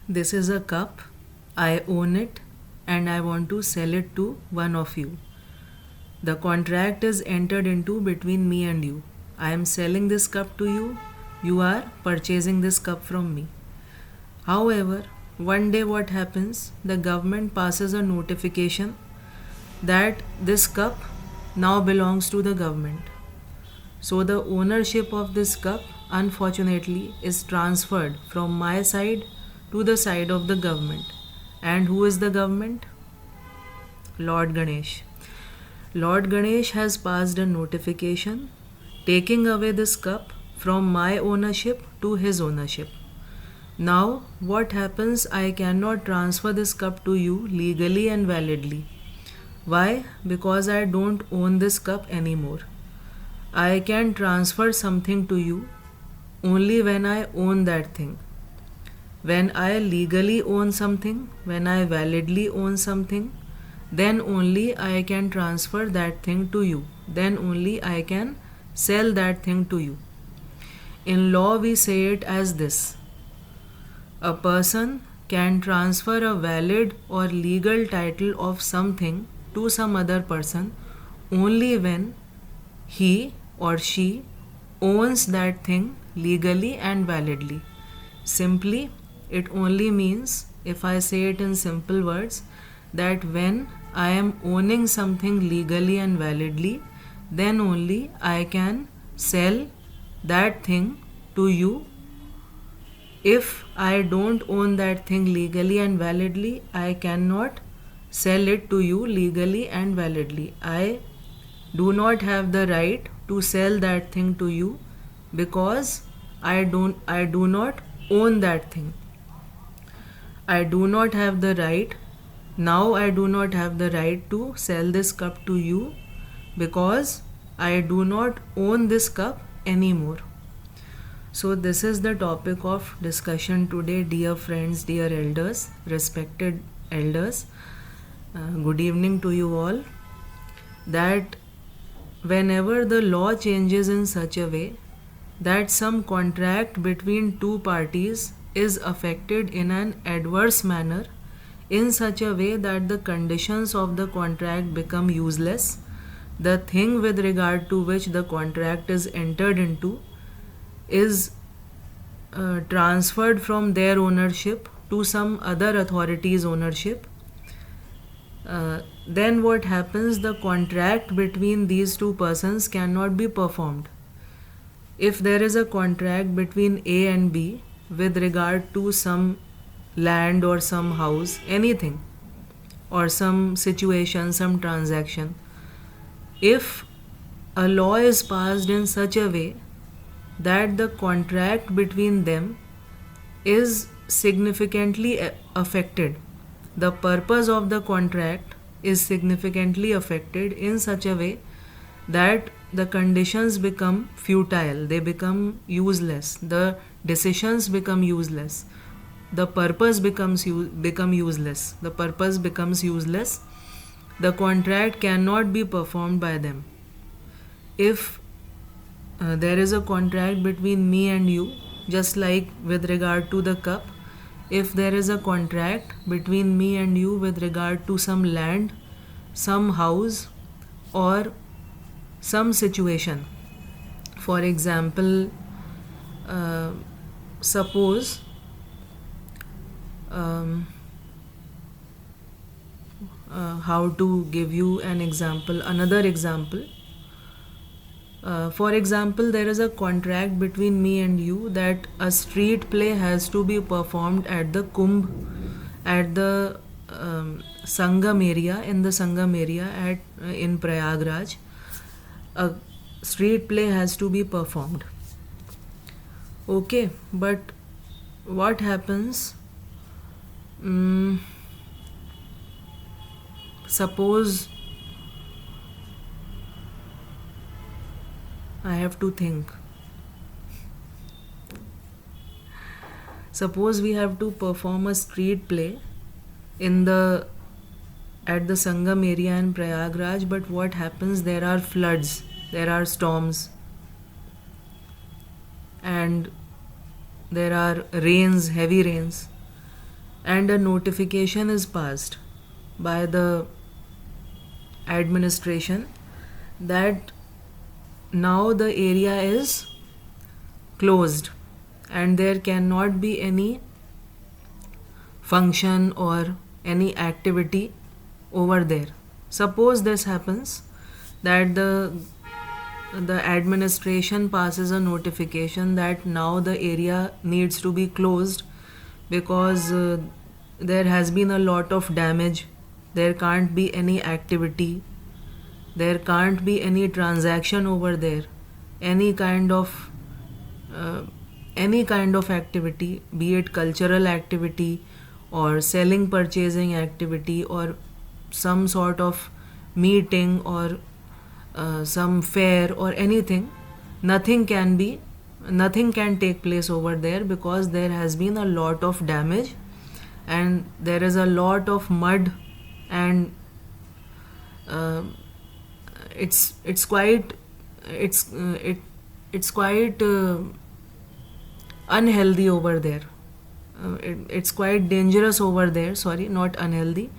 This is a cup. I own it and I want to sell it to one of you. The contract is entered into between me and you. I am selling this cup to you. You are purchasing this cup from me. However, one day what happens? The government passes a notification that this cup now belongs to the government. So the ownership of this cup unfortunately is transferred from my side to the side of the government. And who is the government? Lord Ganesh. Lord Ganesh has passed a notification taking away this cup from my ownership to his ownership. Now, what happens? I cannot transfer this cup to you legally and validly. Why? Because I don't own this cup anymore. I can transfer something to you only when I own that thing. When I legally own something, when I validly own something, then only I can transfer that thing to you. Then only I can sell that thing to you. In law, we say it as this: a person can transfer a valid or legal title of something to some other person only when he or she owns that thing legally and validly. Simply, it only means, if I say it in simple words, that when I am owning something legally and validly, then only I can sell that thing to you. If I don't own that thing legally and validly, I cannot sell it to you legally and validly. I do not have the right to sell that thing to you because I do not own that thing. I do not have the right. Now I do not have the right to sell this cup to you because I do not own this cup anymore. So this is the topic of discussion today, dear friends, dear elders, respected elders. Good evening to you all. That whenever the law changes in such a way that some contract between two parties is affected in an adverse manner, in such a way that the conditions of the contract become useless, the thing with regard to which the contract is entered into is transferred from their ownership to some other authority's ownership, then what happens? The contract between these two persons cannot be performed. If there is a contract between A and B with regard to some land or some house, anything, or some situation, some transaction, if a law is passed in such a way that the contract between them is significantly affected, the purpose of the contract is significantly affected in such a way that the conditions become futile, they become useless, the decisions become useless, the purpose becomes useless, the purpose becomes useless, the contract cannot be performed by them. If there is a contract between me and you, just like with regard to the cup, if there is a contract between me and you with regard to some land, some house, or some situation, for example, suppose how to give you an example, another example. For example, there is a contract between me and you that a street play has to be performed at the Kumbh, at the Sangam area, in the Sangam area in Prayagraj. A street play has to be performed. Okay, but what happens? Suppose I have to think. Suppose we have to perform a street play at the Sangam area in Prayagraj, but what happens? There are floods, there are storms, and there are rains, heavy rains. and a notification is passed by the administration that now the area is closed and there cannot be any function or any activity over there. Suppose this happens, that the administration passes a notification that now the area needs to be closed because there has been a lot of damage, there can't be any activity, there can't be any transaction over there, any kind of uh, any kind of activity, be it cultural activity or selling purchasing activity or some sort of meeting or some fair or anything. Nothing can take place over there because there has been a lot of damage and there is a lot of mud, and uh, it's quite it's it it's quite unhealthy over there. It's quite dangerous over there, sorry, not unhealthy,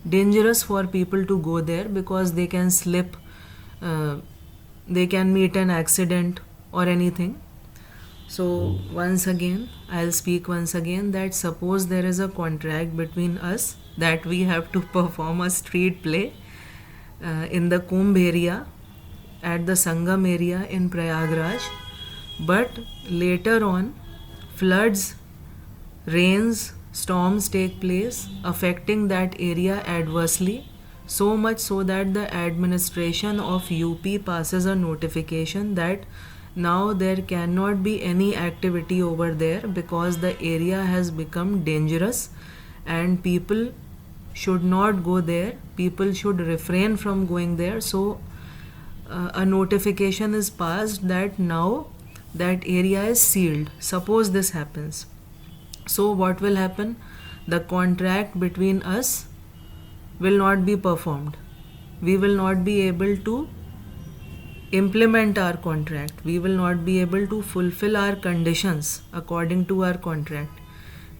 dangerous for people to go there because they can slip, uh, they can meet an accident or anything. So once again, I'll speak once again that suppose there is a contract between us that we have to perform a street play in the Kumbh area, at the Sangam area in Prayagraj, but later on floods, rains, storms take place affecting that area adversely, so much so that the administration of UP passes a notification that now there cannot be any activity over there because the area has become dangerous and people should not go there, people should refrain from going there. So a notification is passed that now that area is sealed. Suppose this happens, so what will happen? The contract between us will not be performed. We will not be able to implement our contract. We will not be able to fulfill our conditions according to our contract.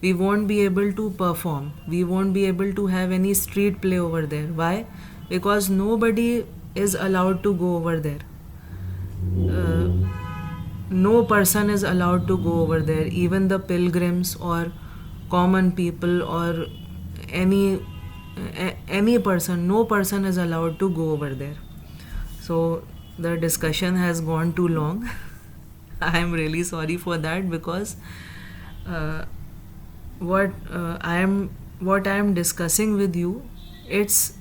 We won't be able to perform. We won't be able to have any street play over there. Why? Because nobody is allowed to go over there. Uh, no person is allowed to go over there, even the pilgrims or common people or any person, no person is allowed to go over there. So the discussion has gone too long. I am really sorry for that because uh, what I am discussing with you, it's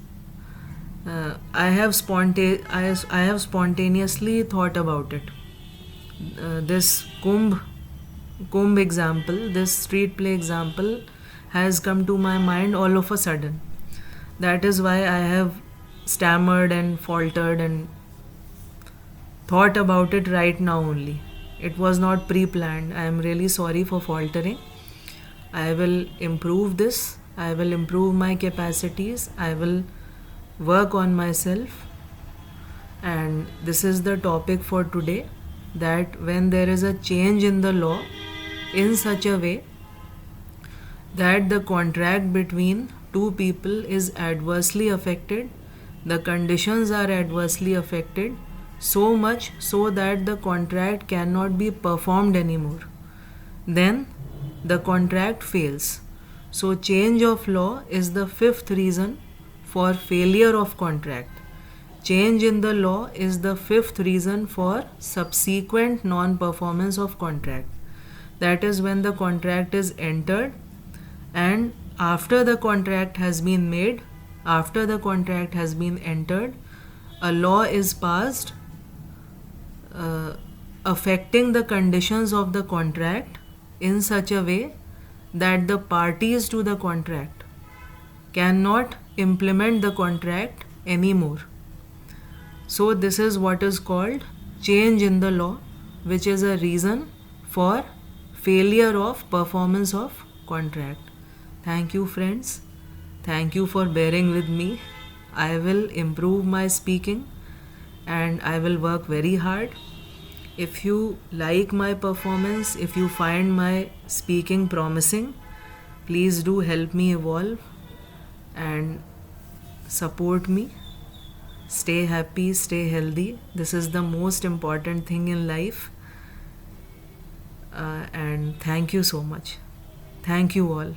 I have spontaneously thought about it. This Kumbh example, this street play example has come to my mind all of a sudden. That is why I have stammered and faltered and thought about it right now only. It was not pre-planned. I am really sorry for faltering. I will improve this. I will improve my capacities. I will work on myself. And this is the topic for today, that when there is a change in the law in such a way that the contract between two people is adversely affected, the conditions are adversely affected, so much so that the contract cannot be performed anymore, then the contract fails. So change of law is the fifth reason for failure of contract. Change in the law is the fifth reason for subsequent non-performance of contract. That is when the contract is entered and after the contract has been made, after the contract has been entered, a law is passed affecting the conditions of the contract in such a way that the parties to the contract cannot implement the contract anymore. So this is what is called change in the law, which is a reason for failure of performance of contract. Thank you, friends. Thank you for bearing with me. I will improve my speaking and I will work very hard. If you like my performance, if you find my speaking promising, Please do help me evolve and support me. Stay happy, stay healthy. This is the most important thing in life. And thank you so much. Thank you all.